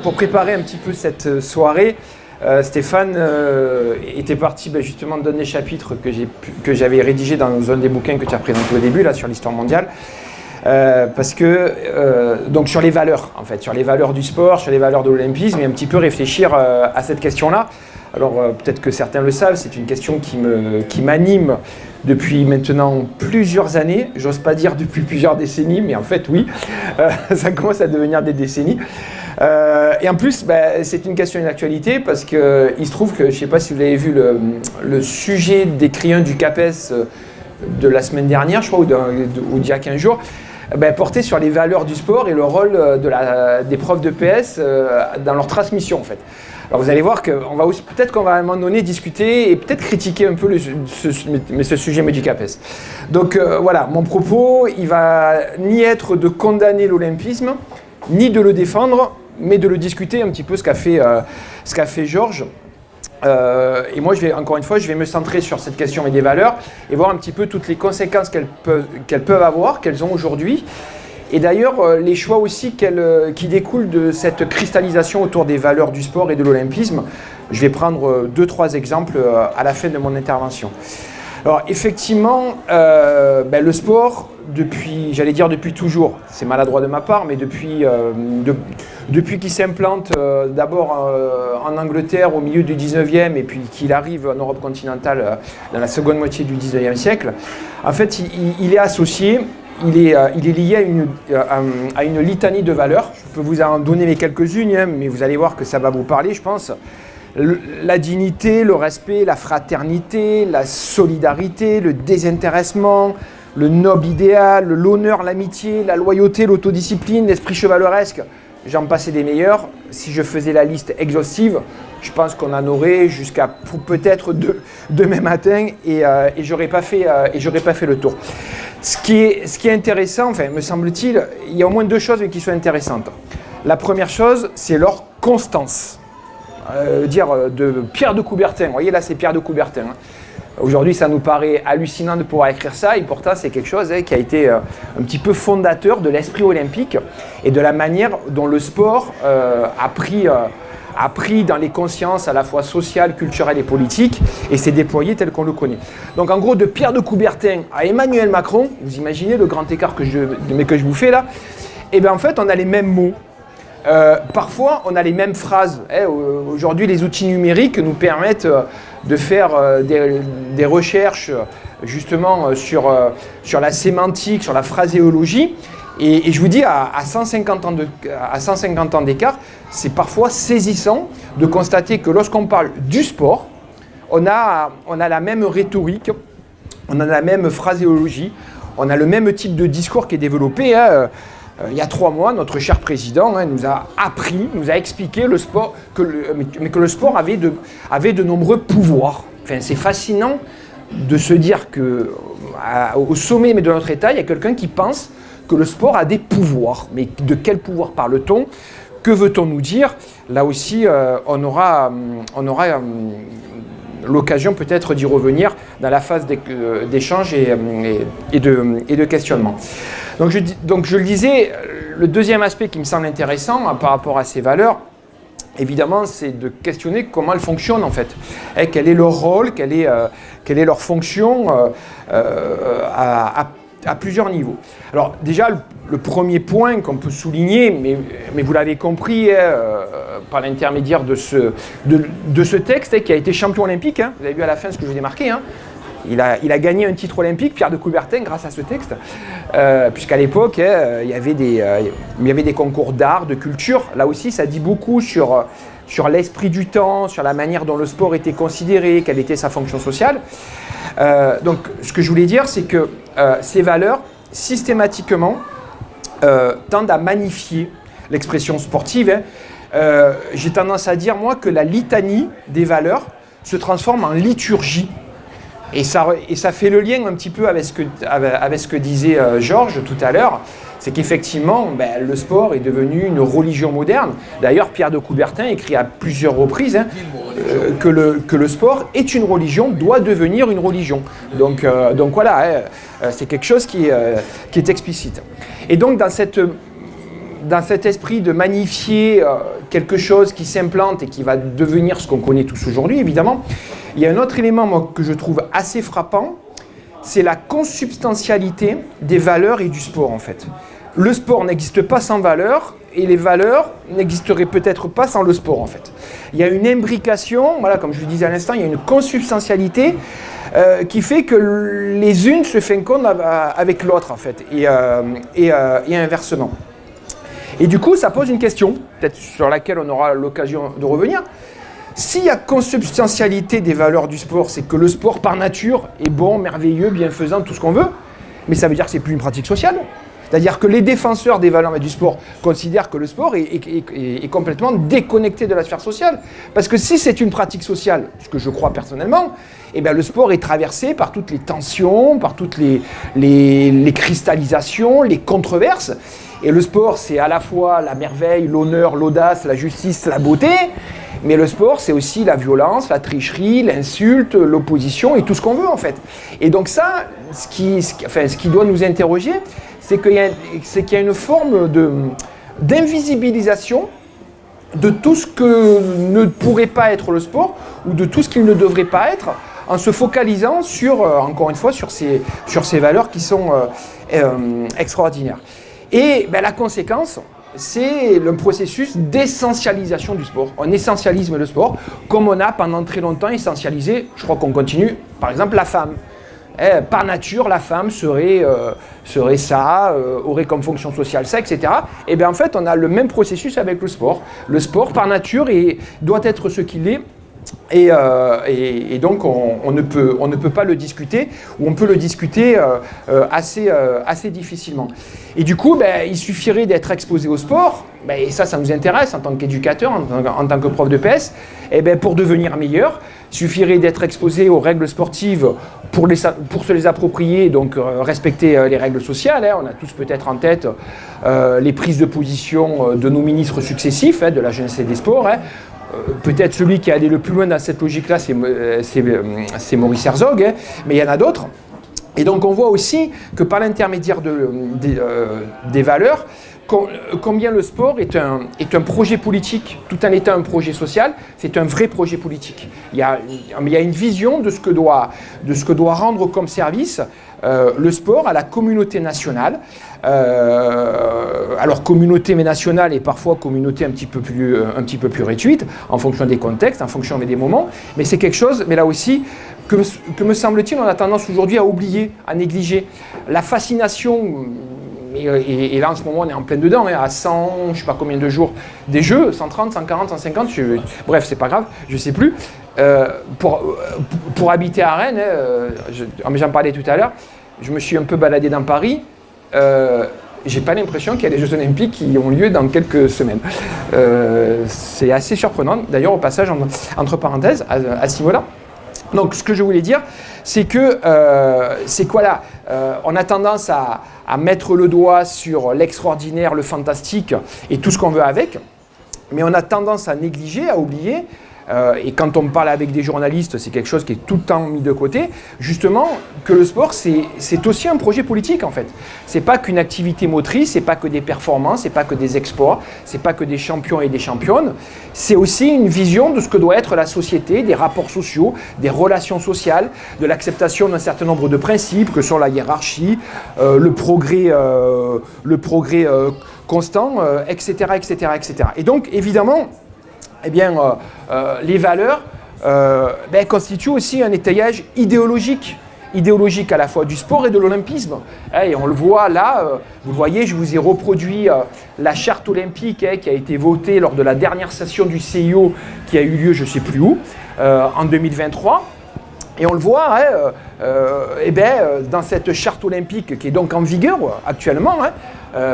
pour préparer un petit peu cette soirée, Stéphane était parti justement d'un des chapitres que j'avais rédigé dans un des bouquins que tu as présenté au début, là, sur l'histoire mondiale. Parce que, donc sur les valeurs, en fait, sur les valeurs du sport, sur les valeurs de l'olympisme, et un petit peu réfléchir à cette question-là. Alors peut-être que certains le savent, c'est une question qui m'anime depuis maintenant plusieurs années, j'ose pas dire depuis plusieurs décennies, mais en fait oui, ça commence à devenir des décennies. Et en plus, c'est une question d'actualité parce qu'il se trouve que, je ne sais pas si vous avez vu le sujet d'écrivain du CAPES de la semaine dernière, je crois, ou d'il y a 15 jours, porté sur les valeurs du sport et le rôle des profs de PS dans leur transmission en fait. Alors vous allez voir qu'on va aussi, peut-être qu'on va à un moment donné discuter et peut-être critiquer un peu ce sujet du CAPES. Donc voilà, mon propos, il va ni être de condamner l'olympisme, ni de le défendre, mais de le discuter un petit peu ce qu'a fait Georges. Et moi, encore une fois, je vais me centrer sur cette question et des valeurs et voir un petit peu toutes les conséquences qu'elles peuvent avoir, qu'elles ont aujourd'hui. Et d'ailleurs, les choix aussi qui découlent de cette cristallisation autour des valeurs du sport et de l'olympisme. Je vais prendre 2-3 exemples à la fin de mon intervention. Alors effectivement, le sport, depuis toujours, c'est maladroit de ma part, mais depuis qu'il s'implante d'abord en Angleterre au milieu du 19e et puis qu'il arrive en Europe continentale dans la seconde moitié du 19e siècle, en fait il est associé, il est lié à une litanie de valeurs. Je peux vous en donner les quelques-unes, mais vous allez voir que ça va vous parler, je pense. La dignité, le respect, la fraternité, la solidarité, le désintéressement, le noble idéal, l'honneur, l'amitié, la loyauté, l'autodiscipline, l'esprit chevaleresque, j'en passais des meilleurs. Si je faisais la liste exhaustive, je pense qu'on en aurait jusqu'à peut-être demain matin et j'aurais pas fait le tour. Ce qui est intéressant, enfin, me semble-t-il, il y a au moins 2 choses qui sont intéressantes. La première chose, c'est leur constance. De Pierre de Coubertin. Vous voyez là, c'est Pierre de Coubertin. Aujourd'hui, ça nous paraît hallucinant de pouvoir écrire ça, et pourtant, c'est quelque chose qui a été un petit peu fondateur de l'esprit olympique et de la manière dont le sport a pris dans les consciences à la fois sociales, culturelles et politiques, et s'est déployé tel qu'on le connaît. Donc en gros, de Pierre de Coubertin à Emmanuel Macron, vous imaginez le grand écart que je vous fais là, et bien en fait, on a les mêmes mots. Parfois, on a les mêmes phrases. Aujourd'hui, les outils numériques nous permettent de faire des recherches justement sur la sémantique, sur la phraséologie. Et je vous dis, à 150 ans d'écart, c'est parfois saisissant de constater que lorsqu'on parle du sport, on a la même rhétorique, on a la même phraséologie, on a le même type de discours qui est développé. Il y a 3 mois, notre cher président nous a expliqué le sport, que le sport avait de nombreux pouvoirs. Enfin, c'est fascinant de se dire qu'au sommet de notre État, il y a quelqu'un qui pense que le sport a des pouvoirs. Mais de quel pouvoir parle-t-on? Que veut-on nous dire? Là aussi, on aura l'occasion peut-être d'y revenir dans la phase d'échange et de questionnement. Donc je le disais, le deuxième aspect qui me semble intéressant par rapport à ces valeurs, évidemment, c'est de questionner comment elles fonctionnent en fait. Et quel est leur rôle, quelle est leur fonction à plusieurs niveaux. Alors déjà, le premier point qu'on peut souligner, mais vous l'avez compris par l'intermédiaire de ce texte qui a été champion olympique, vous avez vu à la fin ce que je vous ai marqué, il a gagné un titre olympique, Pierre de Coubertin, grâce à ce texte, puisqu'à l'époque, il y avait des concours d'art, de culture. Là aussi, ça dit beaucoup sur l'esprit du temps, sur la manière dont le sport était considéré, quelle était sa fonction sociale. Donc, ce que je voulais dire, c'est que ces valeurs, systématiquement, tendent à magnifier l'expression sportive. J'ai tendance à dire, moi, que la litanie des valeurs se transforme en liturgie. Et ça fait le lien un petit peu avec ce que disait Georges tout à l'heure, c'est qu'effectivement, le sport est devenu une religion moderne. D'ailleurs, Pierre de Coubertin écrit à plusieurs reprises que le sport est une religion, doit devenir une religion. Donc voilà, c'est quelque chose qui est explicite. Et donc, dans cette dans cet esprit de magnifier quelque chose qui s'implante et qui va devenir ce qu'on connaît tous aujourd'hui, évidemment, il y a un autre élément moi, que je trouve assez frappant, c'est la consubstantialité des valeurs et du sport en fait. Le sport n'existe pas sans valeurs et les valeurs n'existeraient peut-être pas sans le sport en fait. Il y a une imbrication, voilà, comme je le disais à l'instant, il y a une consubstantialité qui fait que les unes se fécondent avec l'autre en fait et inversement. Et du coup, ça pose une question, peut-être sur laquelle on aura l'occasion de revenir. S'il y a consubstantialité des valeurs du sport, c'est que le sport par nature est bon, merveilleux, bienfaisant, tout ce qu'on veut, mais ça veut dire que c'est plus une pratique sociale. C'est-à-dire que les défenseurs des valeurs du sport considèrent que le sport est complètement déconnecté de la sphère sociale. Parce que si c'est une pratique sociale, ce que je crois personnellement, eh bien le sport est traversé par toutes les tensions, par toutes les cristallisations, les controverses. Et le sport, c'est à la fois la merveille, l'honneur, l'audace, la justice, la beauté. Mais le sport, c'est aussi la violence, la tricherie, l'insulte, l'opposition et tout ce qu'on veut en fait. Et donc ça, ce qui doit nous interroger, c'est qu'il y a une forme d'invisibilisation de tout ce que ne pourrait pas être le sport ou de tout ce qu'il ne devrait pas être en se focalisant sur, encore une fois, sur ces valeurs qui sont extraordinaires. Et ben, la conséquence, c'est le processus d'essentialisation du sport. On essentialise le sport, comme on a pendant très longtemps essentialisé, je crois qu'on continue, par exemple la femme. Par nature, la femme serait ça, aurait comme fonction sociale ça, etc. Et bien en fait, on a le même processus avec le sport. Le sport, par nature, doit être ce qu'il est. Et donc on ne peut pas le discuter, ou on peut le discuter assez difficilement. Et du coup, il suffirait d'être exposé au sport, et ça nous intéresse en tant qu'éducateur, en tant que prof de PS, pour devenir meilleur. Il suffirait d'être exposé aux règles sportives pour se les approprier, donc respecter les règles sociales. On a tous peut-être en tête les prises de position de nos ministres successifs, de la jeunesse et des sports. Peut-être celui qui est allé le plus loin dans cette logique-là, c'est Maurice Herzog, mais il y en a d'autres. Et donc on voit aussi que par l'intermédiaire des valeurs, combien le sport est un projet politique, tout en étant un projet social, c'est un vrai projet politique. Il y a une vision de ce que doit rendre comme service le sport à la communauté nationale. Alors communauté nationale et parfois communauté un petit peu plus réduite en fonction des contextes, en fonction des moments, mais c'est quelque chose, mais là aussi, que me semble-t-il, on a tendance aujourd'hui à oublier, à négliger. La fascination, et là en ce moment on est en plein dedans, à 100, je ne sais pas combien de jours, des jeux, 130, 140, 150, bref, c'est pas grave, je ne sais plus. Pour habiter à Rennes, j'en parlais tout à l'heure, je me suis un peu baladé dans Paris. J'ai pas l'impression qu'il y a des Jeux Olympiques qui ont lieu dans quelques semaines. C'est assez surprenant. D'ailleurs, au passage, entre parenthèses, à ce niveau-là. Donc, ce que je voulais dire, c'est que on a tendance à mettre le doigt sur l'extraordinaire, le fantastique et tout ce qu'on veut avec, mais on a tendance à négliger, à oublier. Et quand on parle avec des journalistes, c'est quelque chose qui est tout le temps mis de côté, justement, que le sport, c'est aussi un projet politique, en fait. C'est pas qu'une activité motrice, c'est pas que des performances, c'est pas que des exploits, c'est pas que des champions et des championnes, c'est aussi une vision de ce que doit être la société, des rapports sociaux, des relations sociales, de l'acceptation d'un certain nombre de principes, que sont la hiérarchie, le progrès constant, etc., etc., etc. Et donc, évidemment, les valeurs constituent aussi un étayage idéologique à la fois du sport et de l'olympisme. Et on le voit là, vous voyez, je vous ai reproduit la charte olympique qui a été votée lors de la dernière session du CIO qui a eu lieu je ne sais plus où, en 2023. Et on le voit dans cette charte olympique qui est donc en vigueur actuellement,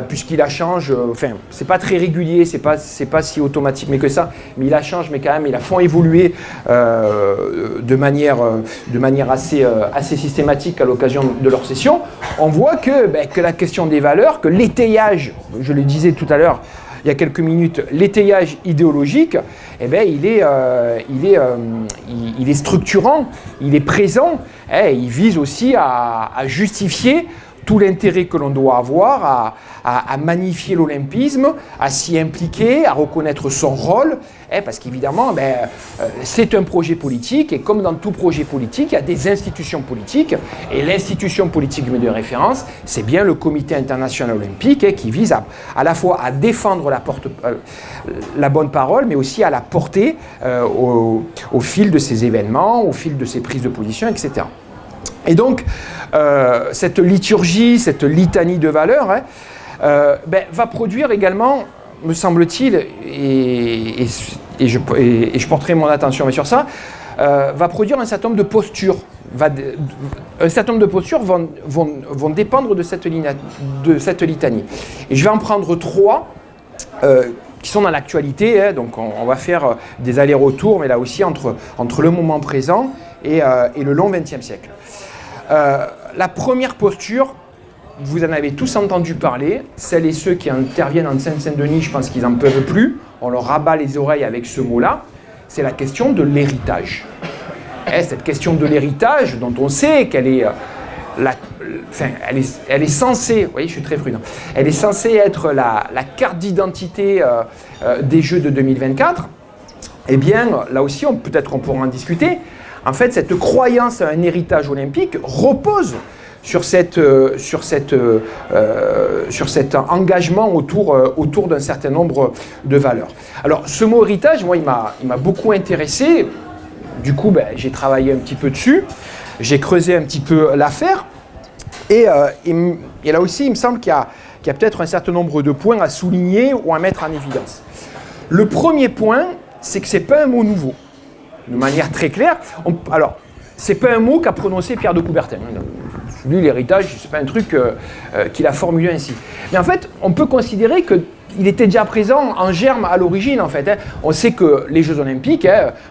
puisqu'il la change, c'est pas très régulier, c'est pas si automatique mais que ça, mais il la change, mais quand même, ils la font évoluer de manière assez systématique à l'occasion de leur session. On voit que la question des valeurs, que l'étayage, je le disais tout à l'heure, il y a quelques minutes, l'étayage idéologique, il est structurant, il est présent, il vise aussi à justifier tout l'intérêt que l'on doit avoir à magnifier l'olympisme, à s'y impliquer, à reconnaître son rôle, parce qu'évidemment, c'est un projet politique, et comme dans tout projet politique, il y a des institutions politiques, et l'institution politique de référence, c'est bien le Comité international olympique, qui vise à la fois à défendre la bonne parole, mais aussi à la porter au fil de ces événements, au fil de ces prises de position, etc. Et donc, cette liturgie, cette litanie de valeurs, va produire également, me semble-t-il, et je porterai mon attention sur ça, va produire un certain nombre de postures. Un certain nombre de postures vont dépendre de cette litanie. Et je vais en prendre 3 qui sont dans l'actualité, donc on va faire des allers-retours, mais là aussi entre le moment présent et le long XXe siècle. La première posture, vous en avez tous entendu parler, celles et ceux qui interviennent en Seine-Saint-Denis, je pense qu'ils n'en peuvent plus, on leur rabat les oreilles avec ce mot-là, c'est la question de l'héritage. Cette question de l'héritage, dont on sait qu'elle est, elle est censée, vous voyez, je suis très prudent, elle est censée être la carte d'identité des Jeux de 2024, eh bien, là aussi, peut-être qu'on pourra en discuter. En fait, cette croyance à un héritage olympique repose sur cet engagement autour d'un certain nombre de valeurs. Alors, ce mot héritage, moi, il m'a beaucoup intéressé. Du coup, j'ai travaillé un petit peu dessus. J'ai creusé un petit peu l'affaire. Et là aussi, il me semble qu'il y a peut-être un certain nombre de points à souligner ou à mettre en évidence. Le premier point, c'est que ce n'est pas un mot nouveau. De manière très claire. Alors, ce n'est pas un mot qu'a prononcé Pierre de Coubertin. Lui, l'héritage, ce n'est pas un truc qu'il a formulé ainsi. Mais en fait, on peut considérer qu'il était déjà présent en germe à l'origine, en fait. On sait que les Jeux Olympiques,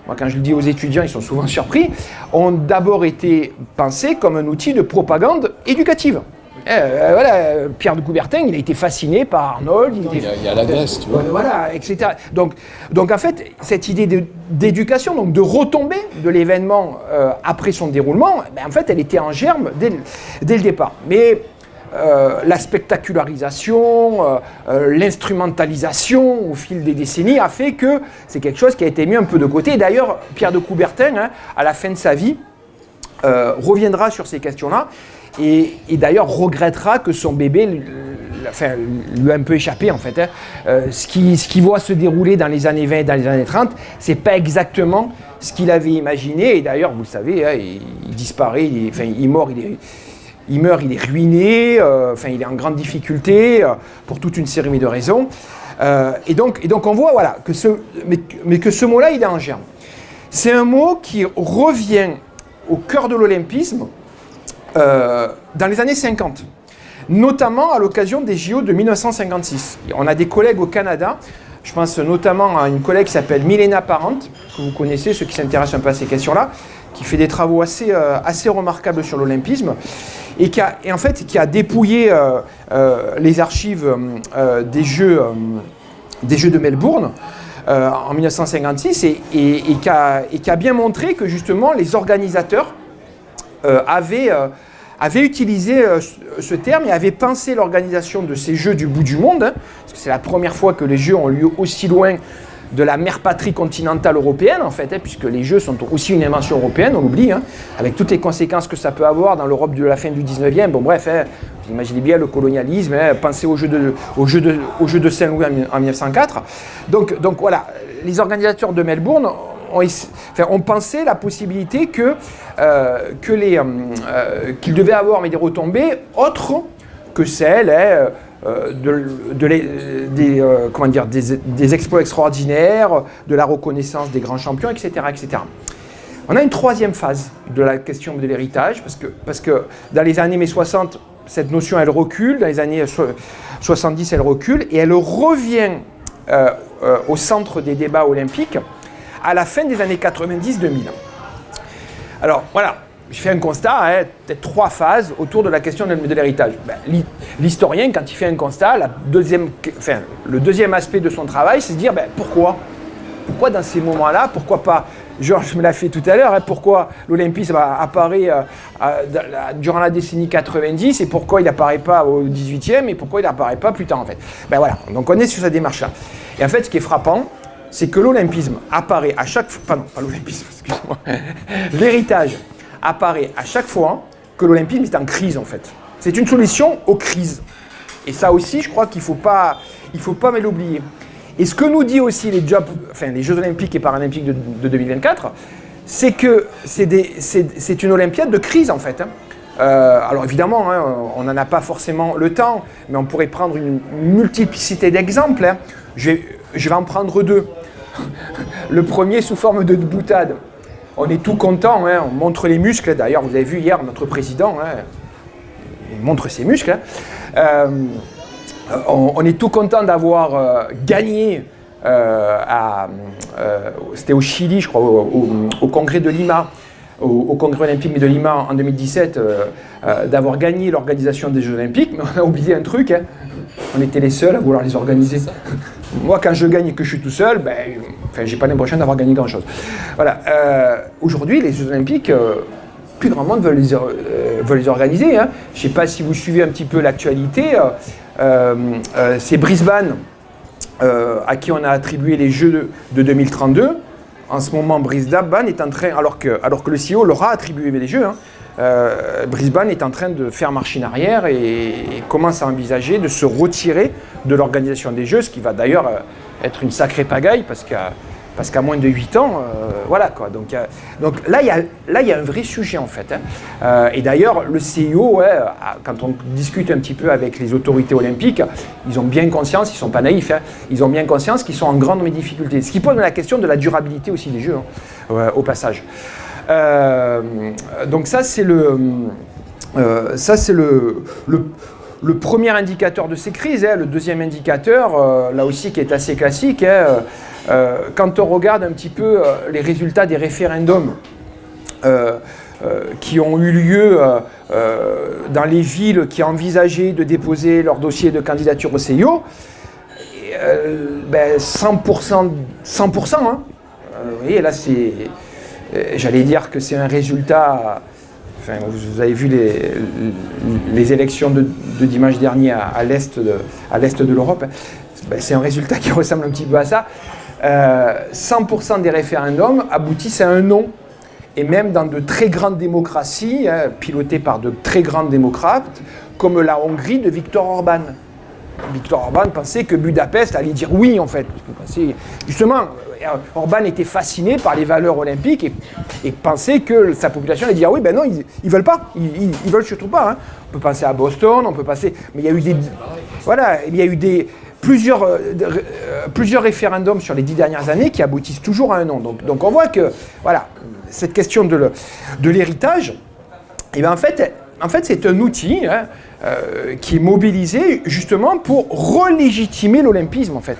moi quand je le dis aux étudiants, ils sont souvent surpris, ont d'abord été pensés comme un outil de propagande éducative. Voilà, Pierre de Coubertin, il a été fasciné par Arnold. Il y a la Grèce, tu vois. Voilà, etc. Donc en fait, cette idée d'éducation, donc de retombée de l'événement après son déroulement, en fait, elle était en germe dès le départ. Mais la spectacularisation, l'instrumentalisation au fil des décennies a fait que c'est quelque chose qui a été mis un peu de côté. Et d'ailleurs, Pierre de Coubertin, à la fin de sa vie, reviendra sur ces questions-là. Et d'ailleurs regrettera que son bébé lui a un peu échappé en fait. Ce qui voit se dérouler dans les années 20 et dans les années 30, c'est pas exactement ce qu'il avait imaginé. Et d'ailleurs, vous le savez, il disparaît, il meurt, il est ruiné, il est en grande difficulté pour toute une série de raisons. Et donc on voit voilà, que ce mot-là, il est en germe. C'est un mot qui revient au cœur de l'olympisme dans les années 50, notamment à l'occasion des JO de 1956. On a des collègues au Canada, je pense notamment à une collègue qui s'appelle Milena Parent, que vous connaissez, ceux qui s'intéressent un peu à ces questions-là, qui fait des travaux assez remarquables sur l'olympisme, et qui a dépouillé les archives des Jeux de Melbourne en 1956, et qui a bien montré que justement les organisateurs avaient utilisé ce terme et avaient pensé l'organisation de ces Jeux du bout du monde, parce que c'est la première fois que les Jeux ont lieu aussi loin de la mère patrie continentale européenne, en fait, puisque les Jeux sont aussi une invention européenne, on l'oublie, avec toutes les conséquences que ça peut avoir dans l'Europe de la fin du 19e. Bon bref, vous imaginez bien le colonialisme, pensez aux Jeux de Saint-Louis en 1904. Donc voilà, les organisateurs de Melbourne ont pensé la possibilité qu'ils devaient avoir des retombées autres que celles des exploits extraordinaires, de la reconnaissance des grands champions, etc., etc. On a une troisième phase de la question de l'héritage, parce que dans les années 60, cette notion, elle recule, dans les années 70, elle recule, et elle revient au centre des débats olympiques à la fin des années 90-2000. Alors voilà, je fais un constat, peut-être 3 phases autour de la question de l'héritage. L'historien, quand il fait un constat, le deuxième aspect de son travail, c'est de dire pourquoi ? pourquoi dans ces moments-là, pourquoi pas, Georges me l'a fait tout à l'heure, hein, pourquoi l'olympisme apparaît durant la décennie 90 et pourquoi il n'apparaît pas au 18e et pourquoi il n'apparaît pas plus tard en fait. Ben voilà, donc on est sur cette démarche-là. Et en fait, ce qui est frappant, c'est que l'olympisme apparaît à chaque fois, pardon, pas l'olympisme, excusez-moi, l'héritage apparaît à chaque fois que l'olympisme est en crise en fait. C'est une solution aux crises. Et ça aussi, je crois qu'il ne faut pas mal l'oublier. Et ce que nous dit aussi les Jeux Olympiques et Paralympiques de 2024, c'est que c'est une Olympiade de crise en fait. Alors évidemment, hein, on n'en a pas forcément le temps, mais on pourrait prendre une multiplicité d'exemples. Hein. Je vais en prendre deux. Le premier sous forme de boutade. On est tout content, hein, on montre les muscles. D'ailleurs, vous avez vu hier notre président, hein, il montre ses muscles. Hein. On est tout content d'avoir gagné, c'était au Chili, je crois, au congrès de Lima, au congrès olympique de Lima en 2017, d'avoir gagné l'organisation des Jeux Olympiques, mais on a oublié un truc, hein. On était les seuls à vouloir les organiser. Moi, quand je gagne et que je suis tout seul, j'ai pas l'impression d'avoir gagné grand-chose. Voilà. Aujourd'hui, les Jeux Olympiques, plus grand monde veut les organiser. Hein. Je ne sais pas si vous suivez un petit peu l'actualité. C'est Brisbane à qui on a attribué les Jeux de 2032. En ce moment, Brisbane est en train, alors que le CEO leur a attribué les Jeux, hein, Brisbane est en train de faire machine arrière et commence à envisager de se retirer de l'organisation des Jeux, ce qui va d'ailleurs être une sacrée pagaille parce qu'à moins de 8 ans, voilà quoi. Donc là, il y a un vrai sujet en fait. Hein. Et d'ailleurs, le CIO, ouais, quand on discute un petit peu avec les autorités olympiques, ils ont bien conscience, ils ne sont pas naïfs, hein, ils ont bien conscience qu'ils sont en grande difficulté. Ce qui pose la question de la durabilité aussi des Jeux, hein, au passage. Donc ça, c'est le premier indicateur de ces crises. Hein. Le deuxième indicateur, là aussi, qui est assez classique, hein, quand on regarde un petit peu les résultats des référendums qui ont eu lieu dans les villes qui envisageaient de déposer leur dossier de candidature au CIO, 100%, hein. Vous voyez, là, j'allais dire que c'est un résultat. Enfin, vous avez vu les élections de dimanche dernier à l'est de l'Europe. C'est un résultat qui ressemble un petit peu à ça. 100% des référendums aboutissent à un non. Et même dans de très grandes démocraties, hein, pilotées par de très grands démocrates, comme la Hongrie de Viktor Orban. Viktor Orban pensait que Budapest allait dire oui, en fait. Justement, Orban était fasciné par les valeurs olympiques et pensait que sa population allait dire oui, ben non, ils veulent pas, ils veulent surtout pas. Hein. On peut penser à Boston, on peut penser, mais il y a eu plusieurs référendums sur les 10 dernières années qui aboutissent toujours à un non. Donc on voit que voilà, cette question de l'héritage, et bien en fait c'est un outil, hein, qui est mobilisé justement pour relégitimer l'olympisme en fait.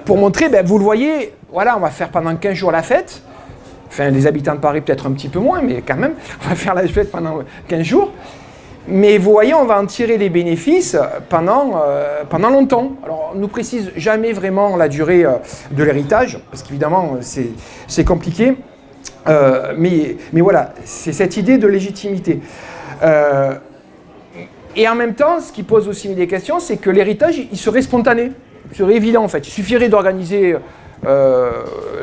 Pour montrer, vous le voyez, voilà, on va faire pendant 15 jours la fête. Enfin, les habitants de Paris peut-être un petit peu moins, mais quand même, on va faire la fête pendant 15 jours. Mais vous voyez, on va en tirer les bénéfices pendant longtemps. Alors, on ne nous précise jamais vraiment la durée de l'héritage, parce qu'évidemment, c'est compliqué. Mais voilà, c'est cette idée de légitimité. Et en même temps, ce qui pose aussi des questions, c'est que l'héritage, il serait spontané. Il serait évident, en fait. Il suffirait d'organiser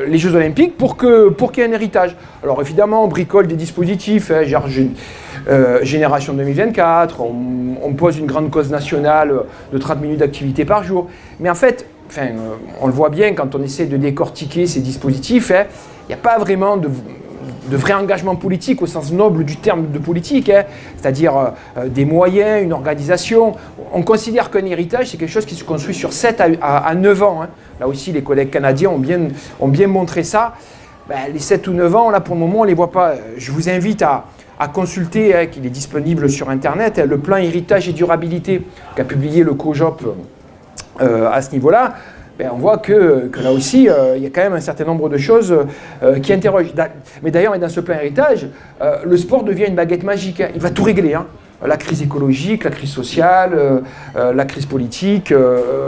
les Jeux Olympiques pour qu'il y ait un héritage. Alors évidemment, on bricole des dispositifs, hein, genre Génération 2024, on pose une grande cause nationale de 30 minutes d'activité par jour. Mais en fait, on le voit bien quand on essaie de décortiquer ces dispositifs, hein, il n'y a pas vraiment de vrai engagement politique au sens noble du terme de politique, hein, c'est-à-dire des moyens, une organisation. On considère qu'un héritage, c'est quelque chose qui se construit sur 7 à 9 ans. Hein. Là aussi, les collègues canadiens ont bien montré ça. Les 7 ou 9 ans, là, pour le moment, on ne les voit pas. Je vous invite à consulter, hein, qu'il est disponible sur Internet, hein, le plan héritage et durabilité qu'a publié le COJOP à ce niveau-là. On voit que là aussi, il y a quand même un certain nombre de choses qui interrogent. Mais d'ailleurs, dans ce plan héritage, le sport devient une baguette magique. Hein. Il va tout régler. Hein. la crise écologique, la crise sociale, la crise politique.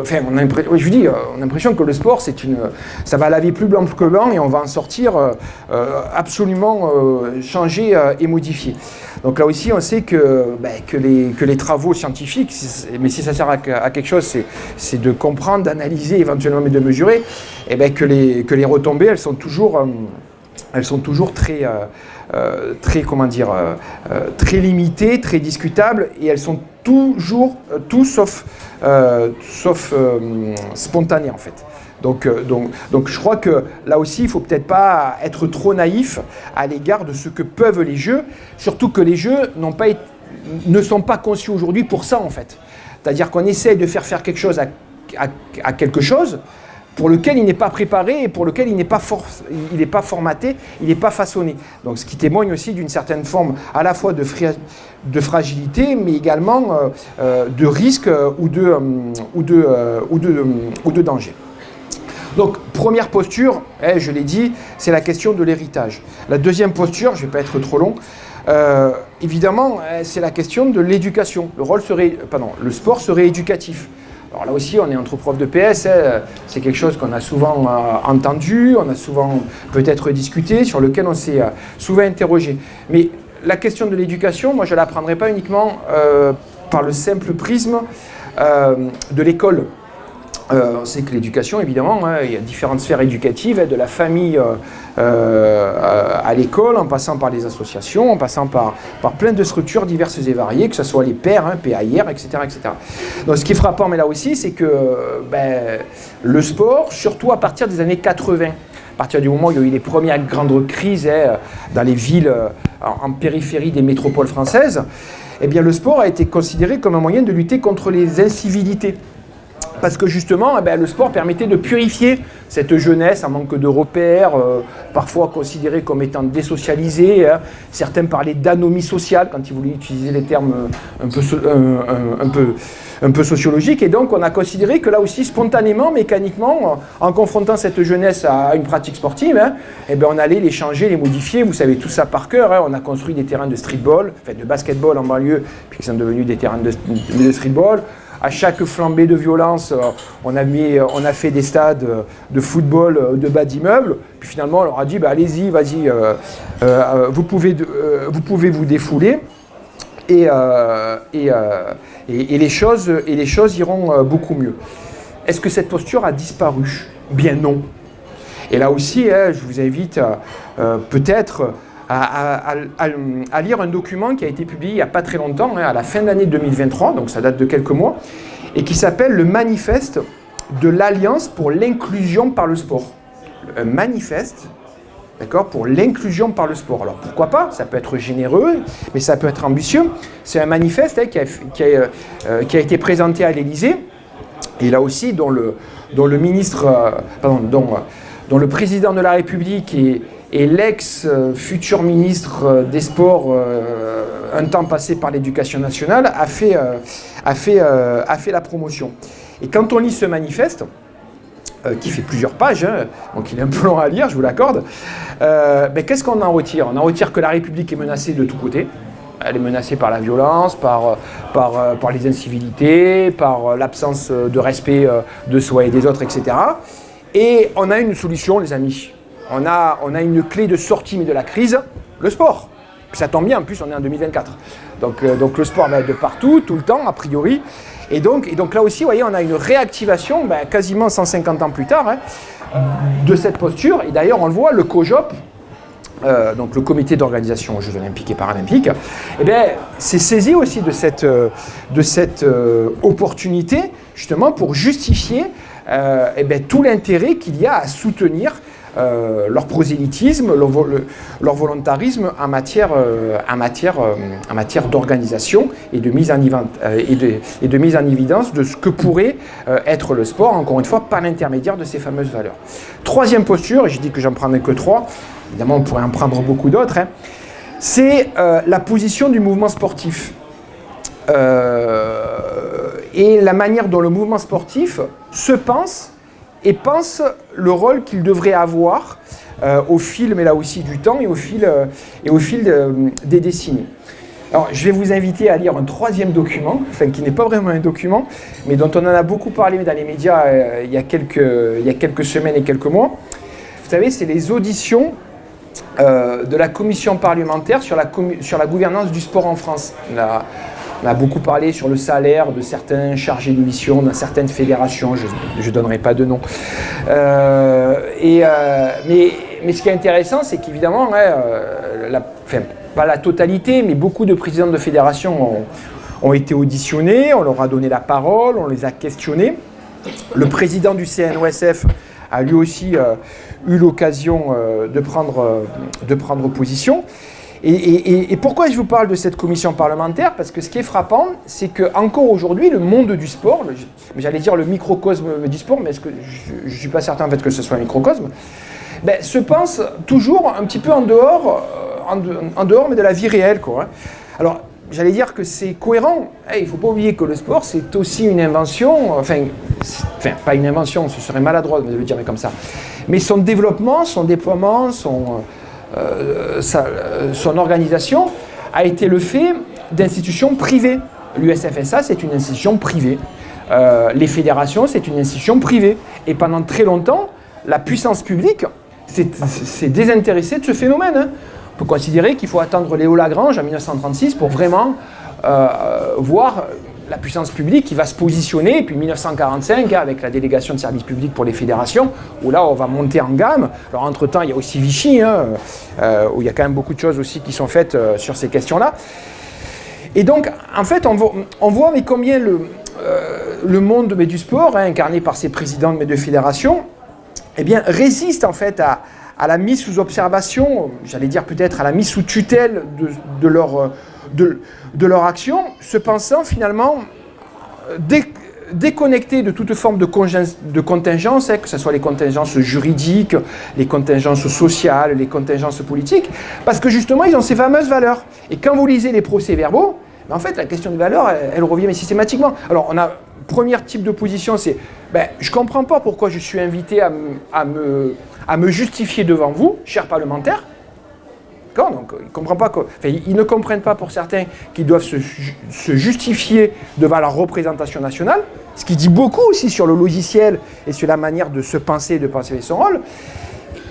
Enfin, on a l'impression que le sport, ça va laver plus blanc que blanc et on va en sortir absolument changé et modifié. Donc là aussi, on sait que les travaux scientifiques, mais si ça sert à quelque chose, c'est de comprendre, d'analyser, éventuellement mais de mesurer, et que les retombées, elles sont toujours très très limitées, très discutables, et elles sont toujours tout sauf spontanées en fait. Donc je crois que là aussi, il ne faut peut-être pas être trop naïf à l'égard de ce que peuvent les jeux, surtout que les jeux ne sont pas conçus aujourd'hui pour ça en fait. C'est-à-dire qu'on essaie de faire quelque chose à quelque chose pour lequel il n'est pas préparé et pour lequel il n'est pas formaté, il n'est pas façonné. Donc ce qui témoigne aussi d'une certaine forme à la fois de fragilité, mais également de risque ou de danger. Donc, première posture, je l'ai dit, c'est la question de l'héritage. La deuxième posture, je ne vais pas être trop long, évidemment, c'est la question de l'éducation. Le sport serait éducatif. Alors là aussi, on est entre profs de PS, c'est quelque chose qu'on a souvent entendu, on a souvent peut-être discuté, sur lequel on s'est souvent interrogé. Mais la question de l'éducation, moi je ne la prendrai pas uniquement par le simple prisme de l'école. On sait que l'éducation, évidemment, il y a différentes sphères éducatives, de la famille à l'école, en passant par les associations, en passant par plein de structures diverses et variées, que ce soit les pairs, PAIR, etc., etc. Donc ce qui est frappant, mais là aussi, c'est que le sport, surtout à partir des années 80, à partir du moment où il y a eu les premières grandes crises dans les villes en périphérie des métropoles françaises, eh bien, le sport a été considéré comme un moyen de lutter contre les incivilités. Parce que justement, le sport permettait de purifier cette jeunesse en manque de repères, parfois considérée comme étant désocialisée. Certains parlaient d'anomie sociale quand ils voulaient utiliser les termes un peu sociologiques. Et donc, on a considéré que là aussi, spontanément, mécaniquement, en confrontant cette jeunesse à une pratique sportive, on allait les changer, les modifier. Vous savez tout ça par cœur. On a construit des terrains de streetball, de basketball en banlieue, puis qui sont devenus des terrains de streetball. À chaque flambée de violence, on a fait des stades de football de bas d'immeubles. Puis finalement, on leur a dit, allez-y, vas-y, vous pouvez vous défouler. Et les choses iront beaucoup mieux. Est-ce que cette posture a disparu ? Bien non. Et là aussi, je vous invite peut-être à lire un document qui a été publié il n'y a pas très longtemps, à la fin de l'année 2023, donc ça date de quelques mois, et qui s'appelle le Manifeste de l'Alliance pour l'inclusion par le sport. Un manifeste, d'accord, pour l'inclusion par le sport. Alors pourquoi pas, ça peut être généreux, mais ça peut être ambitieux. C'est un manifeste qui a été présenté à l'Élysée, et là aussi dont le président de la République et l'ex-futur ministre des Sports, un temps passé par l'Éducation nationale, a fait la promotion. Et quand on lit ce manifeste, qui fait plusieurs pages, donc il est un peu long à lire, je vous l'accorde, qu'est-ce qu'on en retire ? On en retire que la République est menacée de tous côtés. Elle est menacée par la violence, par les incivilités, par l'absence de respect de soi et des autres, etc. Et on a une solution, les amis. On a une clé de sortie de la crise, le sport. Puis ça tombe bien, en plus on est en 2024. Donc le sport va être de partout, tout le temps, a priori. Et donc là aussi, vous voyez, on a une réactivation, quasiment 150 ans plus tard, de cette posture. Et d'ailleurs, on le voit, le COJOP, donc le comité d'organisation aux Jeux Olympiques et Paralympiques, s'est saisi aussi de cette opportunité, justement, pour justifier tout l'intérêt qu'il y a à soutenir leur prosélytisme, leur volontarisme en matière d'organisation et de mise en évidence de ce que pourrait être le sport, encore une fois, par l'intermédiaire de ces fameuses valeurs. Troisième posture, et j'ai dit que j'en prendrais que trois, évidemment on pourrait en prendre beaucoup d'autres, c'est la position du mouvement sportif. Et la manière dont le mouvement sportif se pense et pense le rôle qu'il devrait avoir au fil, mais là aussi du temps, et au fil des décennies. Alors, je vais vous inviter à lire un troisième document, enfin qui n'est pas vraiment un document, mais dont on en a beaucoup parlé dans les médias il y a quelques semaines et quelques mois. Vous savez, c'est les auditions de la commission parlementaire sur la gouvernance du sport en France. On a beaucoup parlé sur le salaire de certains chargés de mission dans certaines fédérations, je ne donnerai pas de nom. Mais ce qui est intéressant, c'est qu'évidemment, pas la totalité, mais beaucoup de présidents de fédérations ont été auditionnés, on leur a donné la parole, on les a questionnés. Le président du CNOSF a lui aussi eu l'occasion de prendre position. Et pourquoi je vous parle de cette commission parlementaire? Parce que ce qui est frappant, c'est qu'encore aujourd'hui, le monde du sport, j'allais dire le microcosme du sport, mais je ne suis pas certain en fait que ce soit un microcosme, se pense toujours un petit peu en dehors mais de la vie réelle, quoi, hein. Alors, j'allais dire que c'est cohérent. Il ne faut pas oublier que le sport, c'est aussi une invention, enfin, pas une invention, ce serait maladroit de le dire comme ça, mais son développement, son déploiement, son organisation a été le fait d'institutions privées. L'USFSA, c'est une institution privée. Les fédérations, c'est une institution privée. Et pendant très longtemps, la puissance publique s'est désintéressée de ce phénomène, hein. On peut considérer qu'il faut attendre Léo Lagrange en 1936 pour vraiment voir la puissance publique qui va se positionner, et puis 1945 avec la délégation de service public pour les fédérations, où là on va monter en gamme. Alors entre-temps, il y a aussi Vichy, où il y a quand même beaucoup de choses aussi qui sont faites sur ces questions-là. Et donc, en fait, on voit mais combien le monde du sport, incarné par ces présidents de mes deux fédérations, résiste en fait à la mise sous observation, j'allais dire peut-être à la mise sous tutelle de leur action, se pensant finalement déconnectés de toute forme de contingence, que ce soit les contingences juridiques, les contingences sociales, les contingences politiques, parce que justement ils ont ces fameuses valeurs. Et quand vous lisez les procès-verbaux, en fait la question de valeur, elle revient systématiquement. Alors on a premier type de position, c'est je ne comprends pas pourquoi je suis invité à me justifier devant vous, chers parlementaires. Donc, ils ne comprennent pas pour certains qu'ils doivent se justifier devant la représentation nationale, ce qui dit beaucoup aussi sur le logiciel et sur la manière de se penser et de penser son rôle.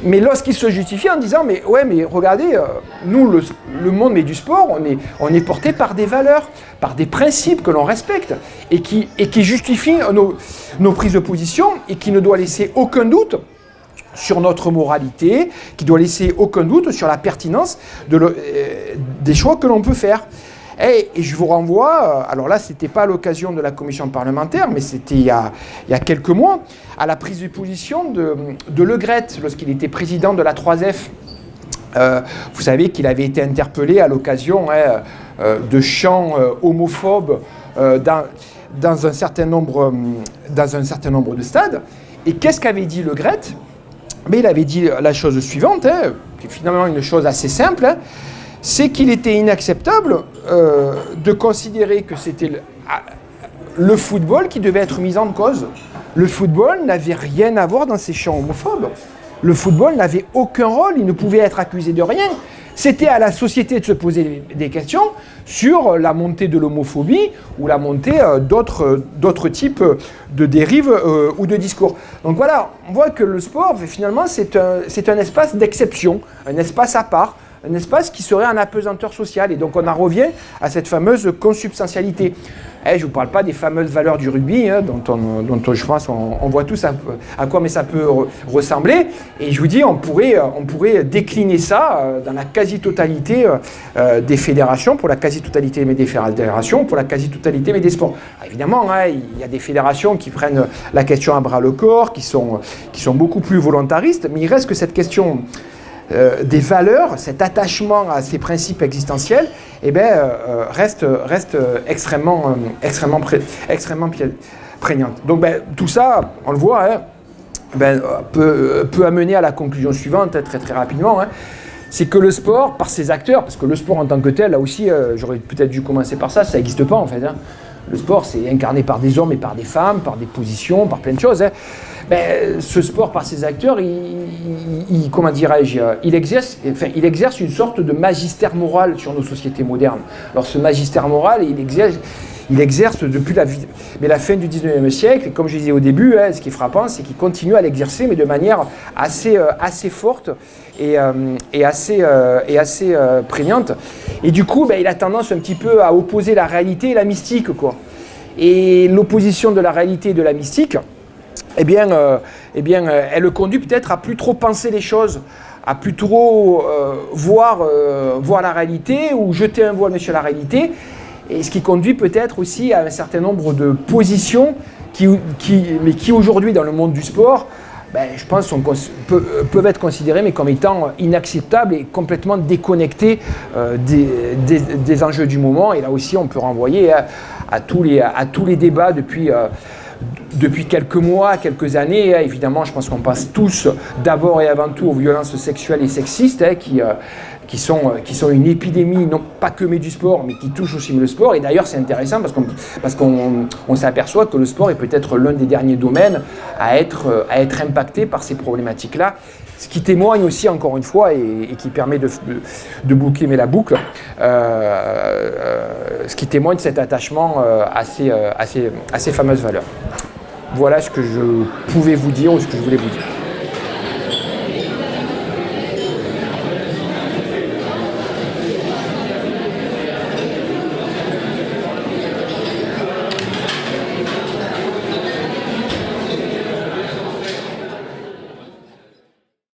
Mais lorsqu'ils se justifient en disant mais regardez, nous le monde du sport, on est porté par des valeurs, par des principes que l'on respecte et qui justifient nos prises de position et qui ne doit laisser aucun doute sur notre moralité, qui doit laisser aucun doute sur la pertinence des choix que l'on peut faire. Et je vous renvoie, alors là, ce n'était pas à l'occasion de la commission parlementaire, mais c'était il y a quelques mois, à la prise de position de Le Gret, lorsqu'il était président de la 3F. Vous savez qu'il avait été interpellé à l'occasion de chants homophobes dans un certain nombre de stades. Et qu'est-ce qu'avait dit Le Gret? Mais il avait dit la chose suivante, qui est finalement une chose assez simple, c'est qu'il était inacceptable de considérer que c'était le football qui devait être mis en cause. Le football n'avait rien à voir dans ces chants homophobes. Le football n'avait aucun rôle, il ne pouvait être accusé de rien. C'était à la société de se poser des questions sur la montée de l'homophobie ou la montée d'autres types de dérives ou de discours. Donc voilà, on voit que le sport, finalement, c'est un espace d'exception, un espace à part, un espace qui serait en apesanteur sociale. Et donc on en revient à cette fameuse consubstantialité. Je ne vous parle pas des fameuses valeurs du rugby, dont je pense on voit tous à quoi mais ça peut ressembler. Et je vous dis, on pourrait décliner ça dans la quasi-totalité des fédérations, pour la quasi-totalité des fédérations, pour la quasi-totalité des sports. Alors, évidemment, il y a des fédérations qui prennent la question à bras-le-corps, qui sont beaucoup plus volontaristes, mais il reste que cette question des valeurs, cet attachement à ces principes existentiels, reste extrêmement prégnante. Donc tout ça, on le voit, peut amener à la conclusion suivante très très rapidement. C'est que le sport, par ses acteurs, parce que le sport en tant que tel, là aussi, j'aurais peut-être dû commencer par ça, ça n'existe pas en fait. Le sport, c'est incarné par des hommes et par des femmes, par des positions, par plein de choses. Hein. Ben, ce sport, par ses acteurs, comment dirais-je, il exerce une sorte de magistère moral sur nos sociétés modernes. Alors ce magistère moral, il exerce depuis la fin du 19e siècle, et comme je disais au début, hein, ce qui est frappant, c'est qu'il continue à l'exercer, mais de manière assez forte et assez prégnante. Et du coup, ben, il a tendance un petit peu à opposer la réalité et la mystique, quoi. Et l'opposition de la réalité et de la mystique, elle le conduit peut-être à plus trop penser les choses, à plus trop voir la réalité ou jeter un voile sur la réalité. Et ce qui conduit peut-être aussi à un certain nombre de positions qui aujourd'hui dans le monde du sport, ben, je pense, peuvent être considérées mais comme étant inacceptables et complètement déconnectées des enjeux du moment. Et là aussi, on peut renvoyer à tous les débats depuis quelques mois, quelques années. Évidemment, je pense qu'on pense tous d'abord et avant tout aux violences sexuelles et sexistes qui sont une épidémie, non pas que du sport, mais qui touchent aussi le sport. Et d'ailleurs, c'est intéressant parce qu'on s'aperçoit que le sport est peut-être l'un des derniers domaines à être impacté par ces problématiques-là. Ce qui témoigne aussi, encore une fois, et qui permet de boucler la boucle, ce qui témoigne de cet attachement à ces fameuses valeurs. Voilà ce que je pouvais vous dire ou ce que je voulais vous dire.